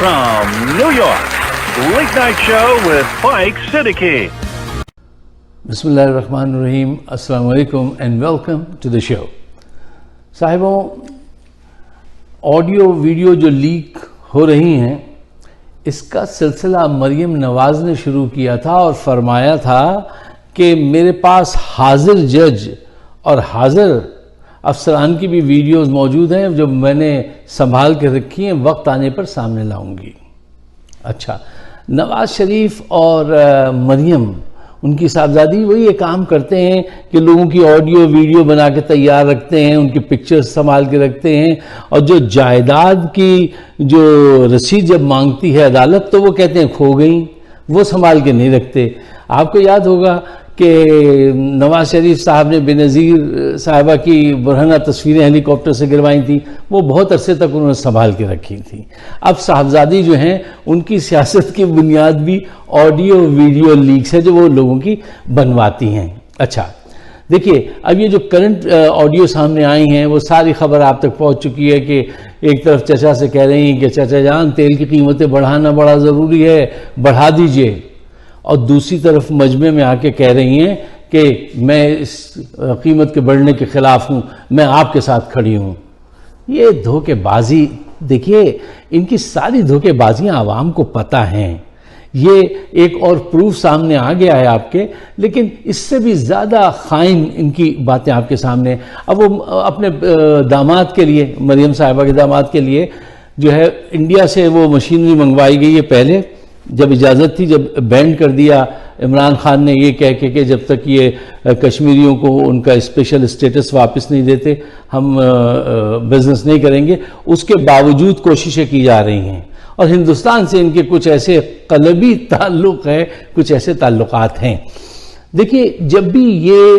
from New York, Late Night Show with Mike Siddiqui. Bismillahirrahmanirrahim. Assalamu alaikum and welcome to the show. साहिबों, audio video जो leak हो रही हैं, इसका सिलसिला मरियम नवाज ने शुरू किया था और फरमाया था कि मेरे पास हाजिर जज और हाजिर अफसरान की भी वीडियोस मौजूद हैं जो मैंने संभाल के रखी हैं, वक्त आने पर सामने लाऊंगी। अच्छा, नवाज शरीफ और मरियम, उनकी साहबजादी, वो ये काम करते हैं कि लोगों की ऑडियो वीडियो बना के तैयार रखते हैं, उनकी पिक्चर्स संभाल के रखते हैं, और जो जायदाद की जो रसीद जब मांगती है अदालत तो वो कहते हैं खो गई, वो संभाल के नहीं रखते। आपको याद होगा कि नवाज शरीफ साहब ने बेनज़ीर साहिबा की बुरहाना तस्वीरें हेलीकॉप्टर से गिरवाई थी, वो बहुत अरसे तक उन्होंने संभाल के रखी थी। अब साहबजादी जो हैं, उनकी सियासत की बुनियाद भी ऑडियो वीडियो लीक्स है जो वो लोगों की बनवाती हैं। अच्छा, देखिए, अब ये जो करंट ऑडियो सामने आई हैं वो सारी खबर आप तक पहुंच चुकी है कि एक तरफ चचा से कह रही हैं कि चचा जान, तेल की कीमतें बढ़ाना बड़ा ज़रूरी है, बढ़ा दीजिए, और दूसरी तरफ मजमे में आके कह रही हैं कि मैं इस कीमत के बढ़ने के खिलाफ हूं, मैं आपके साथ खड़ी हूं। ये धोखेबाजी, देखिए, इनकी सारी धोखेबाजियां आवाम को पता हैं। ये एक और प्रूफ सामने आ गया है आपके, लेकिन इससे भी ज़्यादा खाइन इनकी बातें आपके सामने। अब वो अपने दामाद के लिए, मरियम साहिबा के दामाद के लिए जो है इंडिया से वो मशीनरी मंगवाई गई है। पहले जब इजाज़त थी, जब बैंड कर दिया इमरान खान ने ये कह के कि जब तक ये कश्मीरियों को उनका स्पेशल स्टेटस वापस नहीं देते हम बिज़नेस नहीं करेंगे, उसके बावजूद कोशिशें की जा रही हैं। और हिंदुस्तान से इनके कुछ ऐसे कलबी ताल्लुक़ हैं, कुछ ऐसे ताल्लुकात हैं। देखिए, जब भी ये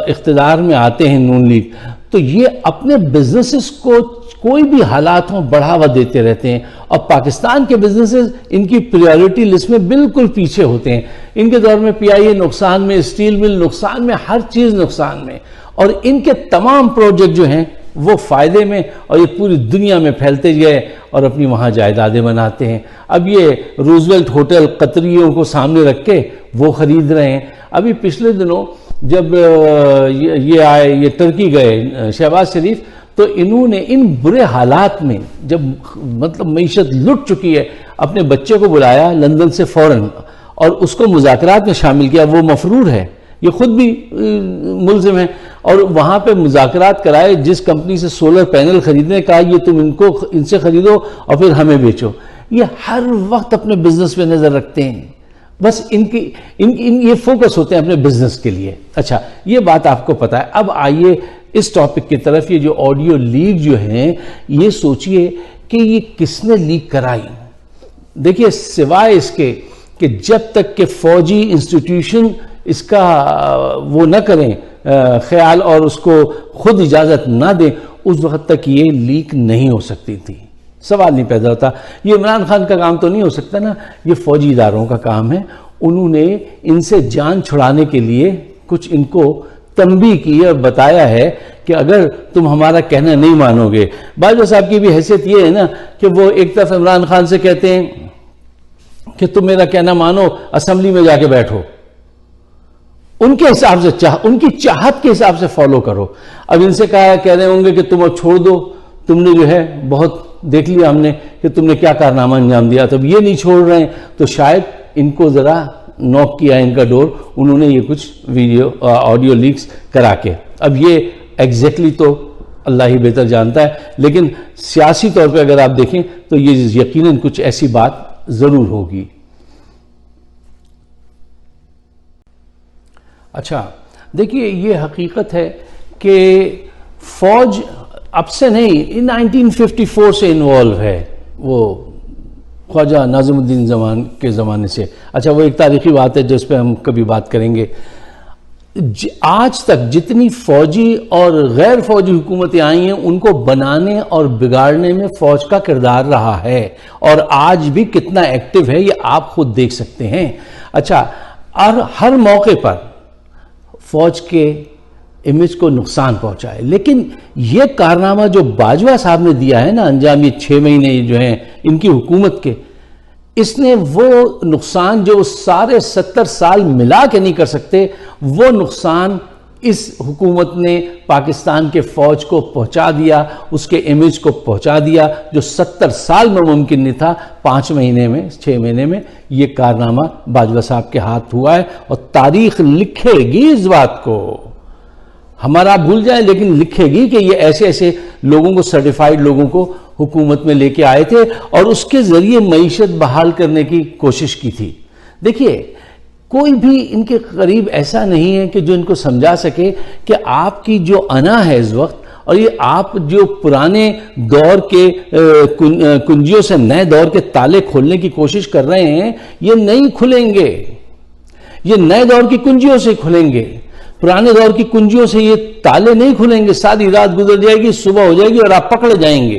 इख्तिदार में आते हैं नून लीग, तो ये अपने बिजनेसेस को कोई भी हालात हों बढ़ावा देते रहते हैं, और पाकिस्तान के बिजनेसेस इनकी प्रायोरिटी लिस्ट में बिल्कुल पीछे होते हैं। इनके दौर में पीआईए नुकसान में, स्टील मिल नुकसान में, हर चीज़ नुकसान में, और इनके तमाम प्रोजेक्ट जो हैं वो फ़ायदे में, और ये पूरी दुनिया में फैलते गए और अपनी वहाँ जायदादें बनाते हैं। अब ये रूजवेल्ट होटल कतरियों को सामने रख के वो ख़रीद रहे हैं। अभी पिछले दिनों जब ये आए, ये टर्की गए शहबाज शरीफ, तो इन्होंने इन बुरे हालात में, जब मतलब मईशत लुट चुकी है, अपने बच्चे को बुलाया लंदन से फ़ौरन और उसको मुज़ाकरात में शामिल किया। वो मफरूर है, ये खुद भी मुल्ज़िम है, और वहाँ पे मुज़ाकरात कराए। जिस कंपनी से सोलर पैनल खरीदने का, ये तुम इनसे खरीदो और फिर हमें बेचो। ये हर वक्त अपने बिजनेस पे नज़र रखते हैं, बस ये फोकस होते हैं अपने बिजनेस के लिए। अच्छा, ये बात आपको पता है। अब आइए इस टॉपिक की तरफ। ये जो ऑडियो लीक जो हैं, ये सोचिए कि ये किसने लीक कराई। देखिए, सिवाय इसके कि जब तक के फौजी इंस्टीट्यूशन इसका वो न करें ख्याल और उसको खुद इजाज़त ना दें, उस वक्त तक ये लीक नहीं हो सकती थी। सवाल नहीं पैदा होता। ये इमरान खान का काम तो नहीं हो सकता ना, ये फौजी इदारों का काम है। उन्होंने इनसे जान छुड़ाने के लिए कुछ इनको तंबीह की और बताया है कि अगर तुम हमारा कहना नहीं मानोगे। बाजवा साहब की भी हैसियत ये है ना कि वो एक तरफ इमरान खान से कहते हैं कि तुम मेरा कहना मानो, असेंबली में जाके बैठो, उनके हिसाब से उनकी चाहत के हिसाब से फॉलो करो। अब इनसे कह रहे होंगे कि तुम अब छोड़ दो, तुमने जो है बहुत देख लिया हमने कि तुमने क्या कारनामा अंजाम दिया, तब ये नहीं छोड़ रहे हैं, तो शायद इनको ज़रा नॉक किया इनका डोर, उन्होंने ये कुछ वीडियो ऑडियो लीक्स करा के। अब ये एग्जैक्टली तो अल्लाह ही बेहतर जानता है, लेकिन सियासी तौर पे अगर आप देखें तो ये यकीनन कुछ ऐसी बात ज़रूर होगी। अच्छा, देखिए, ये हकीकत है कि फ़ौज अब से नहीं, 1954 से इन्वॉल्व है वो ख्वाजा नाज़िमुद्दीन जमान के ज़माने से। अच्छा, वो एक तारीख़ी बात है जिस पे हम कभी बात करेंगे। आज तक जितनी फ़ौजी और गैर फ़ौजी हुकूमतें आई हैं, उनको बनाने और बिगाड़ने में फ़ौज का किरदार रहा है, और आज भी कितना एक्टिव है ये आप खुद देख सकते हैं। अच्छा, और हर मौके पर फ़ौज के इमेज को नुकसान पहुंचाए। लेकिन ये कारनामा जो बाजवा साहब ने दिया है ना अंजाम, ये 6 महीने जो हैं इनकी हुकूमत के, इसने वो नुकसान जो सारे 70 साल मिला के नहीं कर सकते, वो नुकसान इस हुकूमत ने पाकिस्तान के फौज को पहुंचा दिया, उसके इमेज को पहुंचा दिया, जो 70 साल में मुमकिन नहीं था। 5 महीने में, 6 महीने में ये कारनामा बाजवा साहब के हाथ हुआ है और तारीख लिखेगी इस बात को। हमारा आप भूल जाए लेकिन लिखेगी कि ये ऐसे ऐसे लोगों को, सर्टिफाइड लोगों को हुकूमत में लेके आए थे और उसके जरिए मईशत बहाल करने की कोशिश की थी। देखिए, कोई भी इनके करीब ऐसा नहीं है कि जो इनको समझा सके कि आपकी जो अना है इस वक्त, और ये आप जो पुराने दौर के कुंजियों से नए दौर के ताले खोलने की कोशिश कर रहे हैं, ये नहीं खुलेंगे। ये नए दौर की कुंजियों से खुलेंगे, पुराने दौर की कुंजियों से ये ताले नहीं खुलेंगे। सारी रात गुजर जाएगी, सुबह हो जाएगी और आप पकड़े जाएंगे,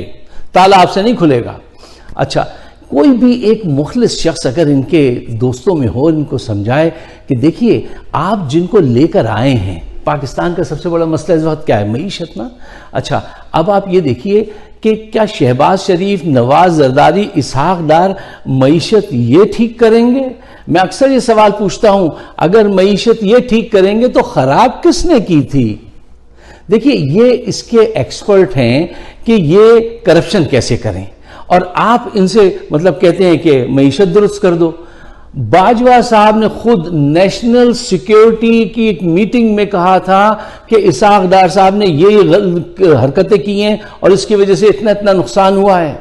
ताला आपसे नहीं खुलेगा। अच्छा, कोई भी एक मुखलिस शख्स अगर इनके दोस्तों में हो, इनको समझाए कि देखिए आप जिनको लेकर आए हैं, पाकिस्तान का सबसे बड़ा मसला इस वक्त क्या है? मईशत ना। अच्छा, अब आप ये देखिए कि क्या शहबाज शरीफ, नवाज जरदारी, इसहाक डार मईशत ये ठीक करेंगे? मैं अक्सर ये सवाल पूछता हूं, अगर मईशत ये ठीक करेंगे तो खराब किसने की थी? देखिए, ये इसके एक्सपर्ट हैं कि ये करप्शन कैसे करें, और आप इनसे मतलब कहते हैं कि मईशत दुरुस्त कर दो। बाजवा साहब ने खुद नेशनल सिक्योरिटी की एक मीटिंग में कहा था कि इसहाक डार साहब ने ये हरकतें की हैं और इसकी वजह से इतना इतना नुकसान हुआ है।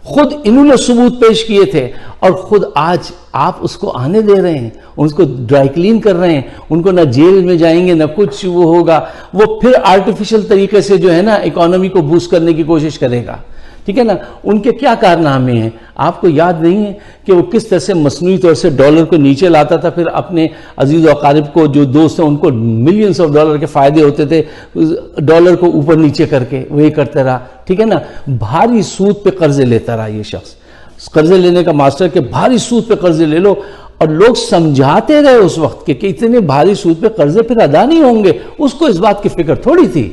खुद इन्होंने सबूत पेश किए थे और खुद आज आप उसको आने दे रहे हैं, उसको ड्राई क्लीन कर रहे हैं। उनको ना जेल में जाएंगे ना कुछ वो होगा, वो फिर आर्टिफिशियल तरीके से जो है ना इकोनॉमी को बूस्ट करने की कोशिश करेगा। ठीक है ना। उनके क्या कारनामे हैं, आपको याद नहीं है कि वो किस तरह से मसनूई तौर से डॉलर को नीचे लाता था, फिर अपने अजीज और अकारिब को जो दोस्त हैं उनको मिलियंस ऑफ डॉलर के फायदे होते थे, डॉलर को ऊपर नीचे करके वही करते रहा। ठीक है ना। भारी सूद पे कर्जे लेता रहा ये शख्स, कर्जे लेने का मास्टर, के भारी सूद पे कर्जे ले लो, और लोग समझाते रहे उस वक्त कि इतने भारी सूद पे कर्जे फिर अदा नहीं होंगे। उसको इस बात की फिक्र थोड़ी थी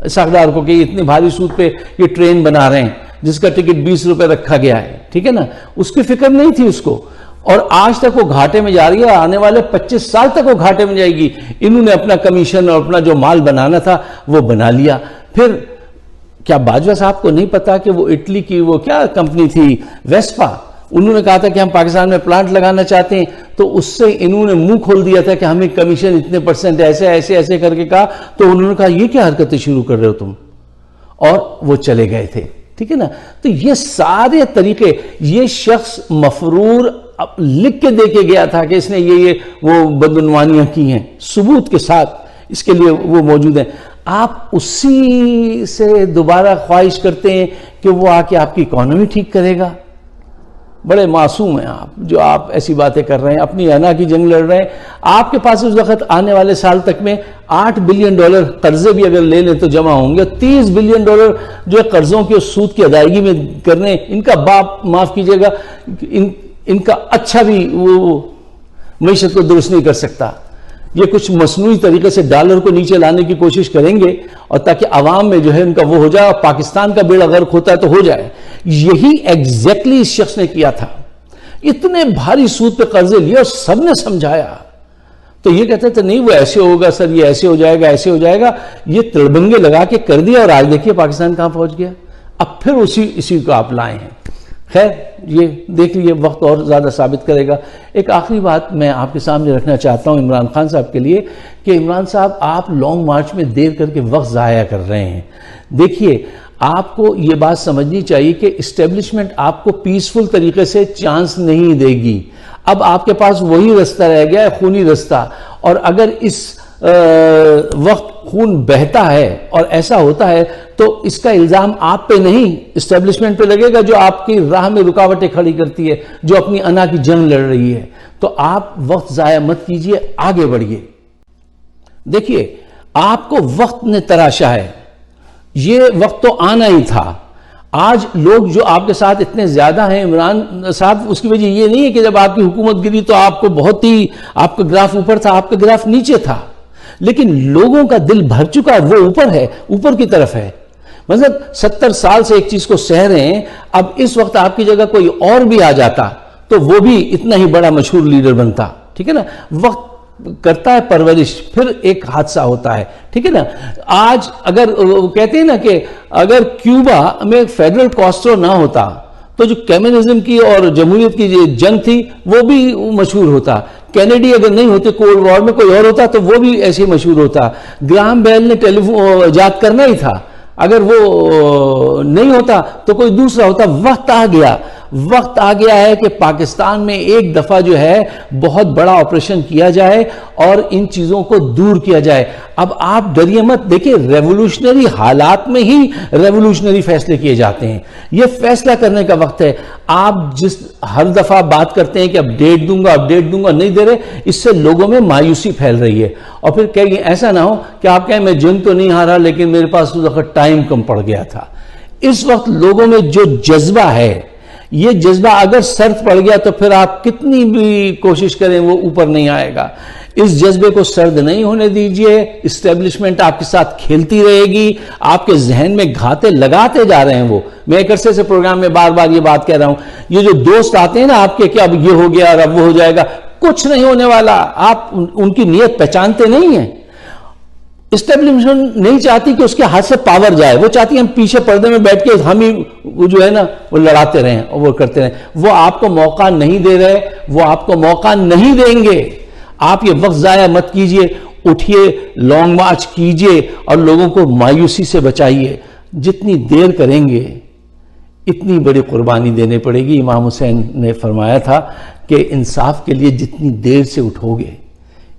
सागदार को कि इतने भारी सूद पे ये ट्रेन बना रहे हैं जिसका टिकट 20 रुपए रखा गया है। ठीक है ना, उसकी फिक्र नहीं थी उसको, और आज तक वो घाटे में जा रही है। आने वाले 25 साल तक वो घाटे में जाएगी। इन्होंने अपना कमीशन और अपना जो माल बनाना था वो बना लिया। फिर क्या बाजवा साहब को नहीं पता कि वो इटली की वो क्या कंपनी थी, वेस्पा, उन्होंने कहा था कि हम पाकिस्तान में प्लांट लगाना चाहते हैं, तो उससे इन्होंने मुंह खोल दिया था कि हमें कमीशन इतने % ऐसे ऐसे ऐसे करके कहा। तो उन्होंने कहा ये क्या हरकतें शुरू कर रहे हो तुम, और वो चले गए थे। ठीक है ना। तो ये सारे तरीके ये शख्स मफरूर लिख के दे के गया था कि इसने ये वो बदनवानियां की हैं, सबूत के साथ इसके लिए वो मौजूद है। आप उसी से दोबारा ख्वाहिश करते हैं कि वो आके आपकी इकोनॉमी ठीक करेगा। बड़े मासूम हैं आप, जो आप ऐसी बातें कर रहे हैं, अपनी अना की जंग लड़ रहे हैं। आपके पास उस वक्त आने वाले साल तक में $8 बिलियन कर्जे भी अगर ले लें तो जमा होंगे। $30 बिलियन जो है कर्जों के सूद की अदायगी में करने, इनका बाप माफ कीजिएगा, इनका अच्छा भी वो मईशत को दुरुस्त नहीं कर सकता। ये कुछ मसनूई तरीके से डॉलर को नीचे लाने की कोशिश करेंगे, और ताकि आवाम में जो है उनका वो हो जाए, और पाकिस्तान का बेड़ा गर्क होता है तो हो जाए। यही एग्जैक्टली इस शख्स ने किया था। इतने भारी सूद पे कर्जे लिए और सबने समझाया, तो ये कहते थे नहीं वो ऐसे होगा सर, ये ऐसे हो जाएगा, ऐसे हो जाएगा। ये तड़बंगे लगा के कर दिया, और आज देखिए पाकिस्तान कहां पहुंच गया। अब फिर इसी को आप लाए हैं। खैर, ये देख लीजिए, वक्त और ज़्यादा साबित करेगा। एक आखिरी बात मैं आपके सामने रखना चाहता हूँ इमरान खान साहब के लिए, कि इमरान साहब आप लॉन्ग मार्च में देर करके वक्त ज़ाया कर रहे हैं। देखिए, आपको ये बात समझनी चाहिए कि इस्टेब्लिशमेंट आपको पीसफुल तरीके से चांस नहीं देगी। अब आपके पास वही रास्ता रह गया है, खूनी रास्ता, और अगर इस वक्त खून बहता है और ऐसा होता है तो इसका इल्जाम आप पे नहीं, इस्टेब्लिशमेंट पे लगेगा, जो आपकी राह में रुकावटें खड़ी करती है, जो अपनी अना की जंग लड़ रही है। तो आप वक्त जाया मत कीजिए, आगे बढ़िए। देखिए, आपको वक्त ने तराशा है, ये वक्त तो आना ही था। आज लोग जो आपके साथ इतने ज्यादा हैं इमरान साहब, उसकी वजह ये नहीं है कि जब आपकी हुकूमत गिरी तो आपको बहुत ही, आपका ग्राफ ऊपर था, आपका ग्राफ नीचे था। लेकिन लोगों का दिल भर चुका है, वो ऊपर है, ऊपर की तरफ है। मतलब 70 साल से एक चीज को सह रहे हैं, अब इस वक्त आपकी जगह कोई और भी आ जाता तो वो भी इतना ही बड़ा मशहूर लीडर बनता। ठीक है ना, वक्त करता है परवरिश, फिर एक हादसा होता है। ठीक है ना, आज अगर कहते हैं ना कि अगर क्यूबा में फेडरल कास्ट्रो ना होता तो जो कम्युनिज्म की और जमहूरियत की जो जंग थी वो भी मशहूर होता। कैनेडी अगर नहीं होते, कोल्ड वॉर में कोई और होता तो वो भी ऐसे ही मशहूर होता। ग्राहम बेल ने टेलीफोन याद करना ही था, अगर वो नहीं होता तो कोई दूसरा होता। वक्त आ गया है कि पाकिस्तान में एक दफा जो है बहुत बड़ा ऑपरेशन किया जाए और इन चीजों को दूर किया जाए। अब आप डरिए मत, देखिए रेवोल्यूशनरी हालात में ही रेवोल्यूशनरी फैसले किए जाते हैं। यह फैसला करने का वक्त है। आप जिस हर दफा बात करते हैं कि अपडेट दूंगा नहीं दे रहे, इससे लोगों में मायूसी फैल रही है। और फिर कहेंगे ऐसा ना हो कि आप कहें मैं जंग तो नहीं हारा लेकिन मेरे पास उस वक्त टाइम कम पड़ गया था। इस वक्त लोगों में जो जज्बा है, ये जज्बा अगर सर्द पड़ गया तो फिर आप कितनी भी कोशिश करें वो ऊपर नहीं आएगा। इस जज्बे को सर्द नहीं होने दीजिए। इस्टेब्लिशमेंट आपके साथ खेलती रहेगी, आपके जहन में घाते लगाते जा रहे हैं वो। मैं एक अरसे से प्रोग्राम में बार बार ये बात कह रहा हूं, ये जो दोस्त आते हैं ना आपके कि अब ये हो गया और अब वो हो जाएगा, कुछ नहीं होने वाला। आप उनकी नीयत पहचानते नहीं है। इस्टेब्लिशमेंट नहीं चाहती कि उसके हाथ से पावर जाए, वो चाहती है हम पीछे पर्दे में बैठ के हम ही वो जो है ना वो लड़ाते रहें और वो करते रहें। वो आपको मौका नहीं दे रहे, वो आपको मौका नहीं देंगे। आप ये वक्त जाया मत कीजिए, उठिए, लॉन्ग मार्च कीजिए और लोगों को मायूसी से बचाइए। जितनी देर करेंगे इतनी बड़ी कुर्बानी देनी पड़ेगी। इमाम हुसैन ने फरमाया था कि इंसाफ के लिए जितनी देर से उठोगे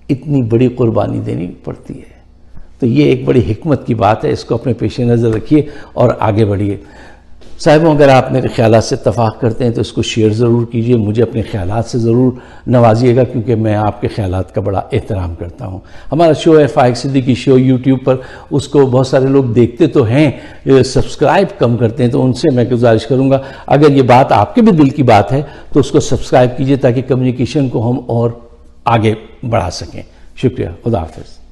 इतनी बड़ी कुर्बानी देनी पड़ती है। तो ये एक बड़ी हिकमत की बात है, इसको अपने पेश नज़र रखिए और आगे बढ़िए। साहिबों, अगर आप मेरे ख्यालात से इत्तफाक करते हैं तो इसको शेयर ज़रूर कीजिए, मुझे अपने ख्यालात से ज़रूर नवाजिएगा क्योंकि मैं आपके ख्यालात का बड़ा एहतराम करता हूँ। हमारा शो है फाइक सिद्दीकी शो यूट्यूब पर, उसको बहुत सारे लोग देखते तो हैं, सब्सक्राइब कम करते हैं। तो उनसे मैं गुजारिश करूँगा अगर ये बात आपके भी दिल की बात है तो उसको सब्सक्राइब कीजिए ताकि कम्युनिकेशन को हम और आगे बढ़ा सकें। शुक्रिया, खुदा हाफिज़।